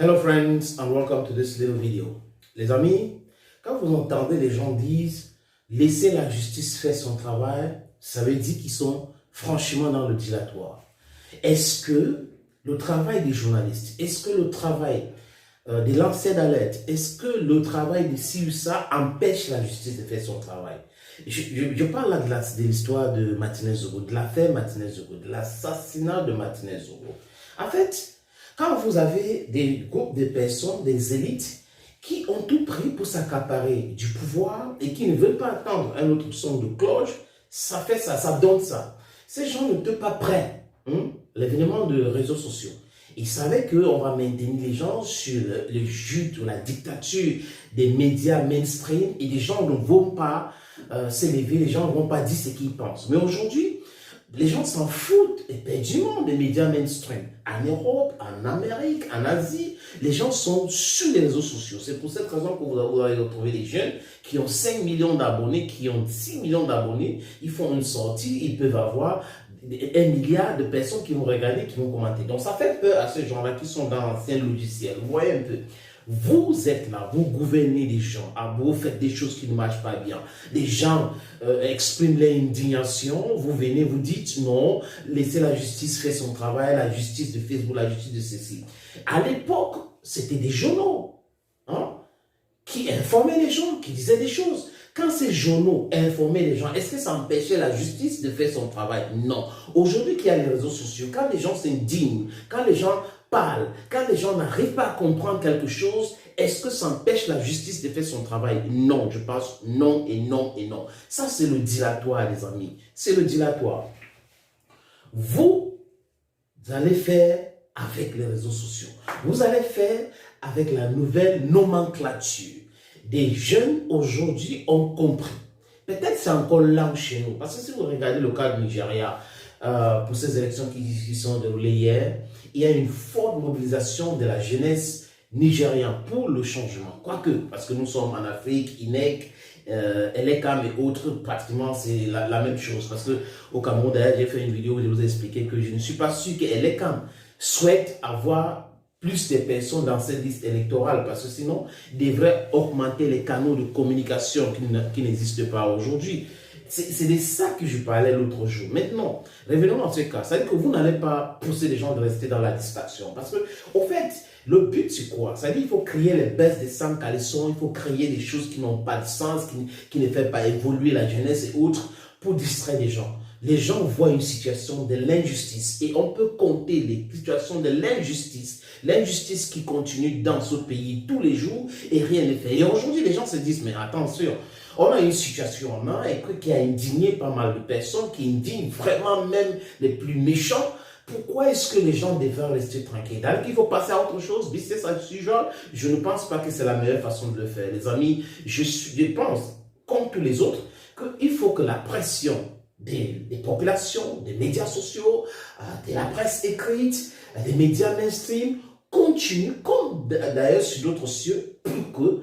Hello friends and welcome to this little video. Les amis, quand vous entendez les gens dire laissez la justice faire son travail, ça veut dire qu'ils sont franchement dans le dilatoire. Est-ce que le travail des journalistes, est-ce que le travail des lanceurs d'alerte, est-ce que le travail des CIUSA empêche la justice de faire son travail? Je parle là de l'histoire de Martinez Zogo, de l'affaire Martinez Zogo, de l'assassinat de Martinez Zogo. En fait, quand vous avez des groupes de personnes, des élites, qui ont tout pris pour s'accaparer du pouvoir et qui ne veulent pas attendre un autre son de cloche, ça fait ça, ça donne ça. Ces gens n'étaient pas prêts. L'événement de réseaux sociaux. Ils savaient qu'on va maintenir les gens sur le jus de la dictature des médias mainstream et les gens ne vont pas s'élever, les gens ne vont pas dire ce qu'ils pensent. Mais aujourd'hui, les gens s'en foutent éperdument des médias mainstream. En Europe, en Amérique, en Asie, les gens sont sur les réseaux sociaux. C'est pour cette raison que vous allez retrouver des jeunes qui ont 5 millions d'abonnés, qui ont 6 millions d'abonnés. Ils font une sortie, ils peuvent avoir 1 milliard de personnes qui vont regarder, qui vont commenter. Donc ça fait peur à ces gens-là qui sont dans l'ancien logiciel. Vous voyez un peu. Vous êtes là, vous gouvernez les gens, vous faites des choses qui ne marchent pas bien. Les gens expriment leur indignation, vous venez, vous dites non, laissez la justice faire son travail, la justice de Facebook, la justice de ceci. À l'époque, c'était des journaux qui informaient les gens, qui disaient des choses. Quand ces journaux informaient les gens, est-ce que ça empêchait la justice de faire son travail? Non. Aujourd'hui qu'il y a les réseaux sociaux, quand les gens s'indignent, quand les gens parlent, quand les gens n'arrivent pas à comprendre quelque chose, est-ce que ça empêche la justice de faire son travail? Non, je pense non et non et non. Ça, c'est le dilatoire, les amis. C'est le dilatoire. Vous allez faire avec les réseaux sociaux. Vous allez faire avec la nouvelle nomenclature. Des jeunes aujourd'hui ont compris. Peut-être c'est encore là chez nous. Parce que si vous regardez le cas du Nigeria, pour ces élections qui sont déroulées hier, il y a une forte mobilisation de la jeunesse nigérienne pour le changement. Quoique, parce que nous sommes en Afrique, INEC, LECAM et autres, pratiquement c'est la même chose. Parce qu'au Cameroun, d'ailleurs, j'ai fait une vidéo où je vous ai expliqué que je ne suis pas sûr que LECAM souhaite avoir plus de personnes dans cette liste électorale, parce que sinon, ils devraient augmenter les canaux de communication qui n'existent pas aujourd'hui. C'est de ça que je parlais l'autre jour. Maintenant, revenons à ce cas. C'est-à-dire que vous n'allez pas pousser les gens de rester dans la distraction. Parce que, au fait, le but, c'est quoi? C'est-à-dire qu'il faut créer les baisses des sangs caleçons, il faut créer des choses qui n'ont pas de sens, qui ne font pas évoluer la jeunesse et autres, pour distraire les gens. Les gens voient une situation de l'injustice et on peut compter les situations de l'injustice qui continue dans ce pays tous les jours et rien n'est fait. Et aujourd'hui, les gens se disent, mais attention, on a une situation qui a indigné pas mal de personnes, qui indigne vraiment même les plus méchants. Pourquoi est-ce que les gens devraient rester tranquilles? Alors qu'il faut passer à autre chose, business as usual. Je ne pense pas que c'est la meilleure façon de le faire. Les amis, je pense, comme tous les autres, qu'il faut que la pression des populations, des médias sociaux, de la presse écrite, des médias mainstream continue, comme d'ailleurs sur d'autres cieux, pour que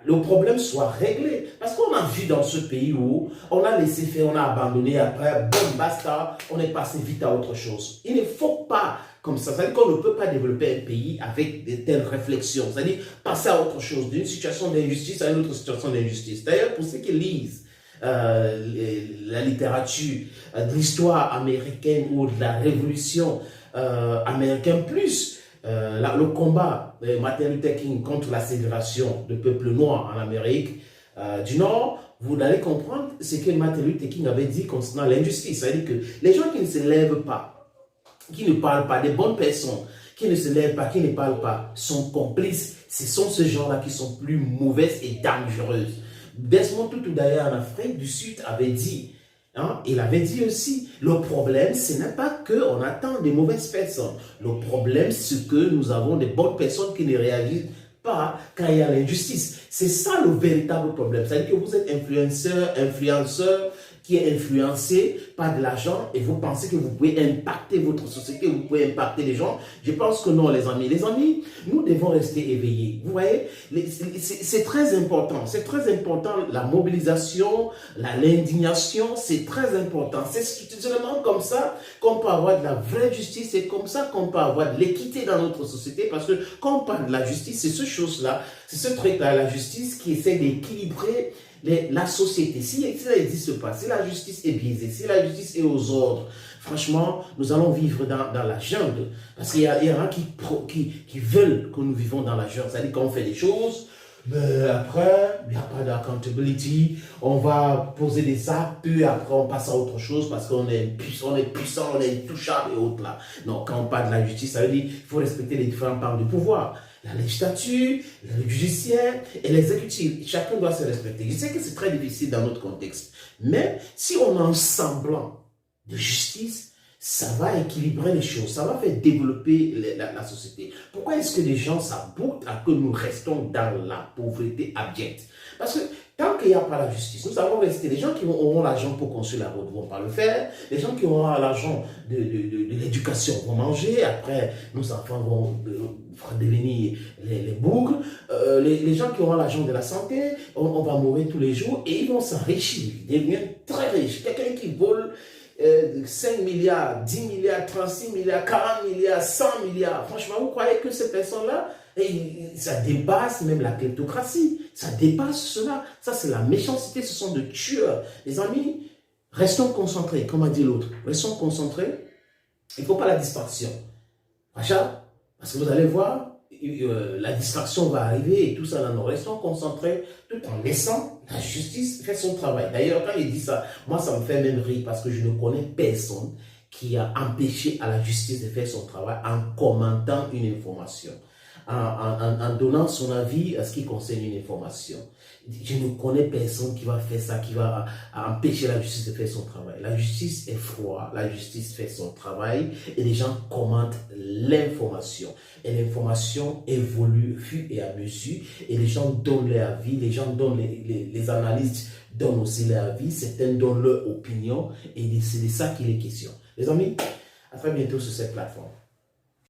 le problème soit réglé. Parce qu'on a vu dans ce pays où on a laissé faire, on a abandonné, après, bon, basta, on est passé vite à autre chose. Il ne faut pas comme ça. C'est-à-dire qu'on ne peut pas développer un pays avec de telles réflexions. C'est-à-dire passer à autre chose, d'une situation d'injustice à une autre situation d'injustice. D'ailleurs, pour ceux qui lisent la littérature de l'histoire américaine ou de la révolution américaine plus le combat de Martin Luther King contre la ségrégation de peuples noirs en Amérique du Nord, vous allez comprendre ce que Martin Luther King avait dit concernant l'injustice. C'est-à-dire que les gens qui ne se lèvent pas, qui ne parlent pas, des bonnes personnes qui ne se lèvent pas, qui ne parlent pas, sont complices. Ce sont ces gens-là qui sont plus mauvaises et dangereuses. Desmond Tutu d'ailleurs en Afrique du Sud avait dit, il avait dit aussi, le problème ce n'est pas qu'on attend des mauvaises personnes, le problème c'est que nous avons des bonnes personnes qui ne réagissent pas quand il y a l'injustice. C'est ça le véritable problème, c'est-à-dire que vous êtes influenceur, qui est influencé par de l'argent et vous pensez que vous pouvez impacter votre société, vous pouvez impacter les gens. Je pense que non, les amis. Les amis, nous devons rester éveillés. Vous voyez, c'est très important. C'est très important, la mobilisation, l'indignation, c'est très important. C'est seulement comme ça qu'on peut avoir de la vraie justice, c'est comme ça qu'on peut avoir de l'équité dans notre société, parce que quand on parle de la justice, c'est ce chose-là, c'est ce truc-là, la justice qui essaie d'équilibrer la société. Si ça n'existe pas, si la justice est biaisée, si la justice est aux ordres, franchement, nous allons vivre dans la jungle. Parce qu'il y en a qui veulent que nous vivons dans la jungle. C'est-à-dire qu'on fait des choses, mais après, il n'y a pas d'accountability. On va poser des actes, puis après on passe à autre chose parce qu'on est puissant, on est intouchable et autres là. Non, quand on parle de la justice, ça veut dire qu'il faut respecter les différents parts du pouvoir. La législature, le judiciaire et l'exécutif. Chacun doit se respecter. Je sais que c'est très difficile dans notre contexte. Mais si on a un semblant de justice, ça va équilibrer les choses, ça va faire développer la société. Pourquoi est-ce que les gens s'aboutent à que nous restons dans la pauvreté abjecte? Parce que tant qu'il n'y a pas la justice, nous allons rester. Les gens qui auront l'argent pour construire la route ne vont pas le faire. Les gens qui auront l'argent de l'éducation vont manger. Après, nos enfants vont devenir les bougres. Les gens qui auront l'argent de la santé, on va mourir tous les jours et ils vont s'enrichir. Ils deviennent très riches. Quelqu'un qui vole 5 milliards, 10 milliards, 36 milliards, 40 milliards, 100 milliards. Franchement, vous croyez que ces personnes-là, ça dépasse même la kleptocratie. Ça dépasse cela. Ça, c'est la méchanceté. Ce sont des tueurs. Les amis, restons concentrés, comme a dit l'autre. Restons concentrés. Il ne faut pas la distraction. Achat, parce que vous allez voir, la distraction va arriver et tout ça. Nous restons concentrés tout en laissant la justice faire son travail. D'ailleurs, quand il dit ça, moi, ça me fait même rire parce que je ne connais personne qui a empêché à la justice de faire son travail en commentant une information, en donnant son avis à ce qui concerne une information. Je ne connais personne qui va faire ça, qui va empêcher la justice de faire son travail. La justice est froide, la justice fait son travail et les gens commentent l'information. Et l'information évolue au fur et à mesure et les gens donnent leur avis, les gens donnent, les analystes donnent aussi leur avis, certains donnent leur opinion et c'est de ça qu'il est question. Les amis, à très bientôt sur cette plateforme.